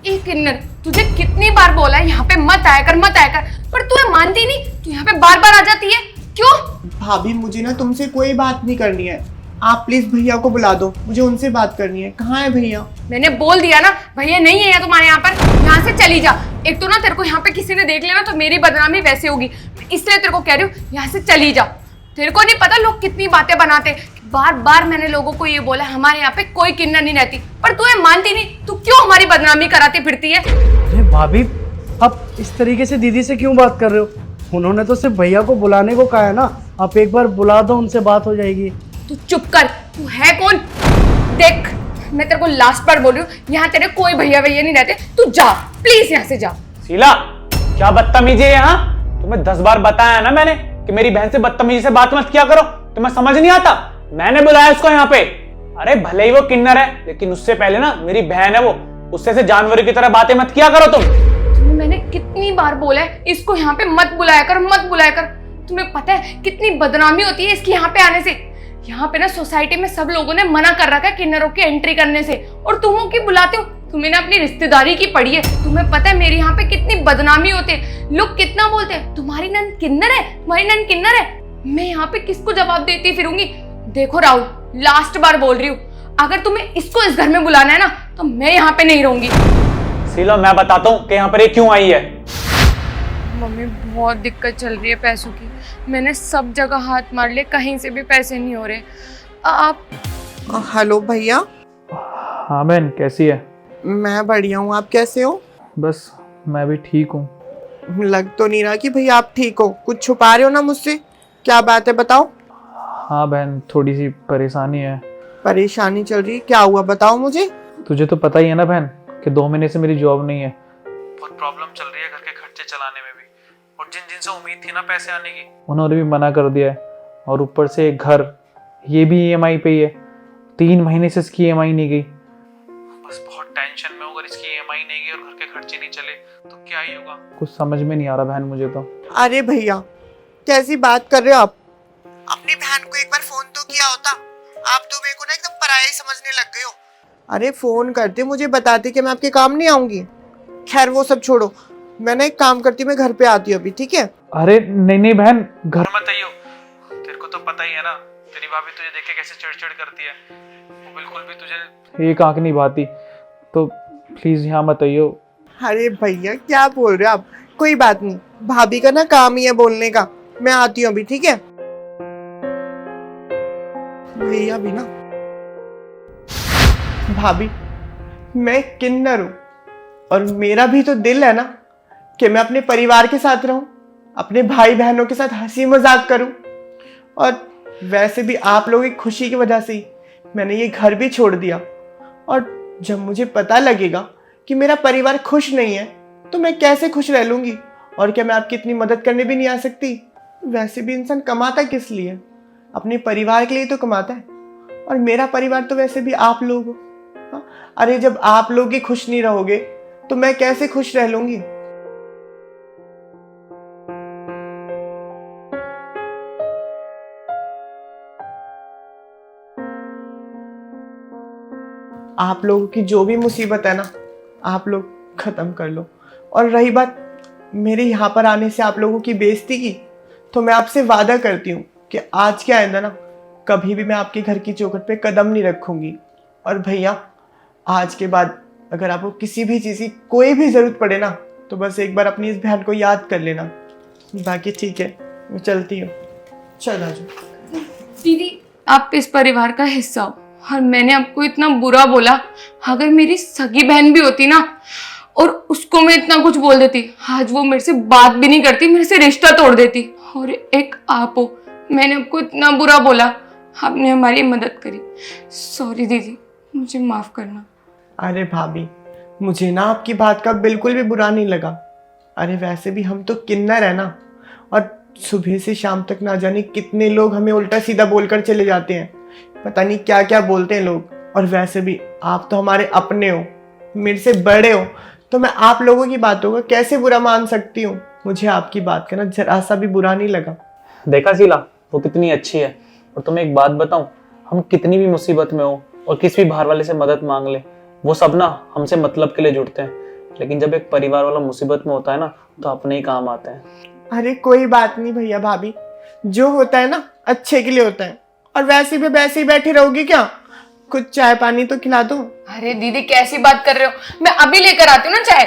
ए किन्नर, तुझे कितनी बार बोला है यहाँ पे मत आया कर, मत आया कर, पर तू मानती नहीं। तू यहाँ पे बार बार आ जाती है, क्यों? भाभी मुझे ना तुमसे कोई बात नहीं करनी है, आप प्लीज भैया को बुला दो, मुझे उनसे बात करनी है। कहाँ है भैया? मैंने बोल दिया ना, भैया नहीं है तुम्हारे यहाँ पर, यहाँ से चली जा। एक तो ना तेरे को यहाँ पे किसी ने देख लिया ना तो मेरी बदनामी वैसे होगी, इसलिए तेरे को कह रही हूँ यहाँ से चली जा। तेरे को नहीं पता लोग कितनी बातें बनाते। बार बार मैंने लोगों को ये बोला हमारे यहाँ पे कोई किन्नर नहीं रहती, पर तू ये मानती नहीं। तू क्यों हमारी बदनामी कराती फिरती है? अरे भाभी, आप इस तरीके से दीदी से क्यों बात कर रहे हो? उन्होंने तो सिर्फ भैया को बुलाने को कहा है ना, आप एक बार बुला दो, उनसे बात हो जाएगी। तू चुप कर, तू है कौन? देख मैं तेरे को लास्ट बार बोल रही हूँ, यहाँ तेरे कोई भैया भैया नहीं रहते, तू जा प्लीज यहाँ से जा। शीला, क्या बदतमीजी है यहाँ? तुम्हें 10 बार बताया ना मैंने कि मेरी बहन से बदतमीजी से बात मत किया करो। तुम्हें समझ नहीं आता? मैंने बुलाया उसको यहाँ पे। अरे भले ही वो किन्नर है, लेकिन उससे पहले ना मेरी बहन है वो, उससे से जानवरों की तरह बातें मत किया करो तुम। तुम्हें मैंने कितनी बार बोला है इसको यहाँ पे मत बुलाया कर, मत बुलाया कर। तुम्हें पता है कितनी बदनामी होती है इसकी यहाँ पे आने से। यहाँ पे ना सोसाइटी में सब लोगों ने मना कर रखा है किन्नरों की एंट्री करने से, और तुम की बुलाते हो। तुम्हें ना अपनी रिश्तेदारी की पड़ी है। तुम्हें पता है मेरे यहाँ पे कितनी बदनामी होती है, लोग कितना बोलते हैं तुम्हारी नंद किन्नर है, तुम्हारी नंद किन्नर है। मैं यहाँ पे किसको जवाब देती फिरूंगी? देखो राहुल, लास्ट बार बोल रही हूँ, अगर तुम्हें इसको इस घर में बुलाना है ना तो मैं यहाँ पे नहीं रहूंगी। शीला, मैं बताता हूँ कि यहाँ पर ये क्यों आई है। मम्मी बहुत दिक्कत चल रही है पैसों की, मैंने सब जगह हाथ मार लिए, कहीं से भी पैसे नहीं हो रहे। आप हेलो भैया। हाँ बहन, कैसी है? मैं बढ़िया हूँ, आप कैसे हो? बस मैं भी ठीक हूँ। लग तो नहीं रहा कि भैया आप ठीक हो, कुछ छुपा रहे हो ना मुझसे, क्या बात है बताओ। हाँ बहन, थोड़ी सी परेशानी है। परेशानी चल रही है, क्या हुआ बताओ मुझे। तुझे तो पता ही है ना बहन कि 2 महीने से मेरी जॉब नहीं है। बहुत प्रॉब्लम चल रही है घर के खर्चे चलाने में भी, और जिन जिन से उम्मीद थी ना पैसे आने की, उन्होंने भी मना कर दिया है। और ऊपर से घर, ये भी EMI पे ही है। 3 महीने से इसकी EMI नहीं गई। बस बहुत टेंशन में हूँ, अगर इसकी EMI नहीं गई और घर के खर्चे नहीं चले तो क्या ही होगा, कुछ समझ में नहीं आ रहा बहन मुझे तो। अरे भैया कैसी बात कर रहे हो आप? अपनी बहन को एक बार फोन तो किया होता। आप तो मेरे को ना एकदम पराया ही समझने लग गए हो। अरे फोन करते, मुझे बताते कि मैं आपके काम नहीं आऊंगी। खैर वो सब छोड़ो, मैं ना एक काम करती हूँ, मैं घर पे आती हूँ अभी, ठीक है? अरे नहीं नहीं बहन, घर मत आइयो। तेरे को तो पता ही है ना, तेरी भाभी तुझे देख के कैसे चिड़चिड़ करती है। वो बिल्कुल भी तुझे एक आंख नहीं भाती, तो प्लीज यहाँ मत आइयो। अरे भैया क्या बोल रहे हो आप? कोई बात नहीं, भाभी का ना काम ही है बोलने का। मैं आती हूँ अभी, ठीक है? भैया भी ना, भाभी मैं किन्नर हूँ और मेरा भी तो दिल है ना कि मैं अपने परिवार के साथ रहूं, अपने भाई बहनों के साथ हंसी मजाक करूं। और वैसे भी आप लोगों की खुशी की वजह से ही मैंने ये घर भी छोड़ दिया। और जब मुझे पता लगेगा कि मेरा परिवार खुश नहीं है तो मैं कैसे खुश रह लूंगी? और क्या मैं आपकी इतनी मदद करने भी नहीं आ सकती? वैसे भी इंसान कमाता किस लिए? अपने परिवार के लिए तो कमाता है, और मेरा परिवार तो वैसे भी आप लोग हो। हाँ? अरे जब आप लोग ही खुश नहीं रहोगे तो मैं कैसे खुश रह लूंगी? आप लोगों की जो भी मुसीबत है ना, आप लोग खत्म कर लो। और रही बात मेरे यहाँ पर आने से आप लोगों की बेइज्जती की, तो मैं आपसे वादा करती हूँ कि आज के आइंदा ना कभी भी मैं आपके घर की चौखट पे कदम नहीं रखूंगी। और भैया आज के बाद अगर आपको किसी भी चीज़ की कोई भी ज़रूरत पड़े ना तो बस एक बार अपनी इस बहन को याद कर लेना। बाकी ठीक है, मैं चलती हूँ। चल आजो। दीदी आप इस परिवार का हिस्सा हो, और मैंने आपको इतना बुरा बोला। अगर मेरी सगी बहन भी होती ना और उसको मैं इतना कुछ बोल देती, आज वो मेरे से बात भी नहीं करती, मेरे से रिश्ता तोड़ देती। और एक आप हो, मैंने आपको इतना बुरा बोला, आपने हमारी मदद करी। सॉरी दीदी, मुझे माफ करना। अरे भाभी मुझे ना आपकी बात का बिल्कुल भी बुरा नहीं लगा। अरे वैसे भी हम तो किन्नर है ना, और सुबह से शाम तक ना जाने कितने लोग हमें उल्टा सीधा बोलकर चले जाते हैं, पता नहीं क्या क्या बोलते हैं लोग। और वैसे भी आप तो हमारे अपने हो, मेरे से बड़े हो, तो मैं आप लोगों की बातों का कैसे बुरा मान सकती हूँ? मुझे आपकी बात का ना जरा सा भी बुरा नहीं लगा। देखा शीला, वो कितनी अच्छी है। और तुम्हें एक बात बताऊं, हम कितनी भी मुसीबत में हो और किसी भी बाहर वाले से मदद मांग ले, वो सब ना हमसे मतलब के लिए जुड़ते हैं। लेकिन जब एक परिवार वाला मुसीबत में होता है ना तो अपने ही काम आते हैं। अरे कोई बात नहीं भैया भाभी, जो होता है ना अच्छे के लिए होता है। और वैसे भी वैसे ही बैठी रहोगी क्या? कुछ चाय पानी तो खिला दो। अरे दीदी कैसी बात कर रहे हो, मैं अभी लेकर आती हूँ ना चाय।